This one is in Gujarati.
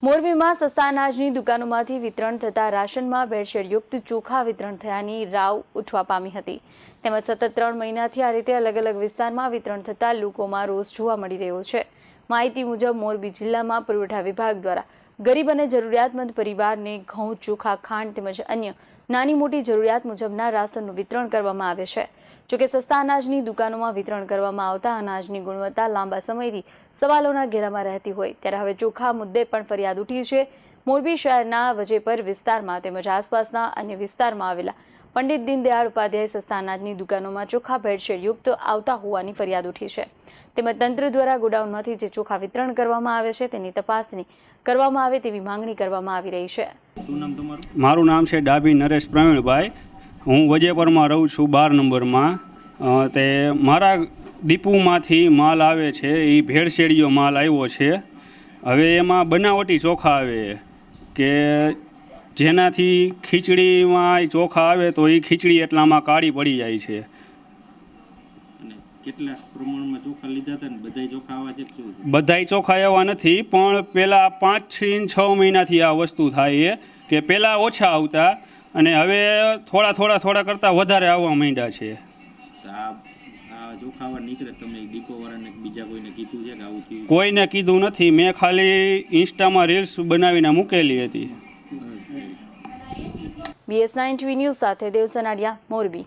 મોરબીમાં સસ્તા અનાજની દુકાનોમાંથી વિતરણ થતા રાશનમાં ભેળસેળયુક્ત ચોખા વિતરણ થયાની રાવ ઉઠવા પામી હતી। તેમજ સતત 3 મહિનાથી આ રીતે અલગ અલગ વિસ્તારમાં વિતરણ થતા લોકોમાં રોષ જોવા મળી રહ્યો છે। માહિતી મુજબ મોરબી જિલ્લામાં પુરવઠા વિભાગ દ્વારા ગરીબ અને જરૂરિયાતમંદ પરિવારને ઘઉં, ચોખા, ખાંડ તેમજ અન્ય નાની મોટી જરૂરિયાત મુજબના રાશનનું વિતરણ કરવામાં આવે છે। જોકે સસ્તા અનાજની દુકાનોમાં વિતરણ કરવામાં આવતા અનાજની ગુણવત્તા લાંબા સમયથી સવાલોના ઘેરામાં રહેતી હોય ત્યારે હવે ચોખા મુદ્દે પણ ફરિયાદ ઉઠી છે। મોરબી શહેરના વજેપર વિસ્તારમાં તેમજ આસપાસના અન્ય વિસ્તારમાં આવેલા પંડિત દીનદયાળ ઉપાધ્યાય સસ્તા અનાજની દુકાનોમાં ચોખા ભેળસેળયુક્ત આવતા હોવાની ફરિયાદ ઉઠી છે। તેમજ તંત્ર દ્વારા ગોડાઉનમાંથી જે ચોખા વિતરણ કરવામાં આવે છે તેની તપાસણી કરવામાં આવે તેવી માંગણી કરવામાં આવી રહી છે। મારું નામ છે ડાભી નરેશ પ્રવીણભાઈ। હું વજેપરમાં રહું છું 12 નંબરમાં। તે મારા ડીપુમાંથી માલ આવે છે એ ભેળસેળિયો માલ આવ્યો છે। હવે એમાં બનાવટી ચોખા આવે કે જેનાથી ખીચડીમાં ચોખા આવે તો એ ખીચડી એટલામાં કાળી પડી જાય છે। કેટલા પ્રમાણમાં ચોખા લીધા હતા ને બધાય ચોખા આવા છે? બધાય ચોખા એવા નથી, પણ પહેલાં 5 થી 6 મહિનાથી આ વસ્તુ થાય કે પહેલાં ઓછા આવતા અને હવે થોડા કરતાં વધારે આવવા માંડ્યા છે। તો આ ચોખાવા નીકળે તમે ડીપોવાળાને બીજા કોઈને કીધું છે કે આવું થયું? કોઈને કીધું નથી, મેં ખાલી ઇન્સ્ટામાં રીલ્સ બનાવીને મૂકેલી હતી। BS9 TV ન્યૂઝ સાથે દેવ સનાડિયા, મોરબી।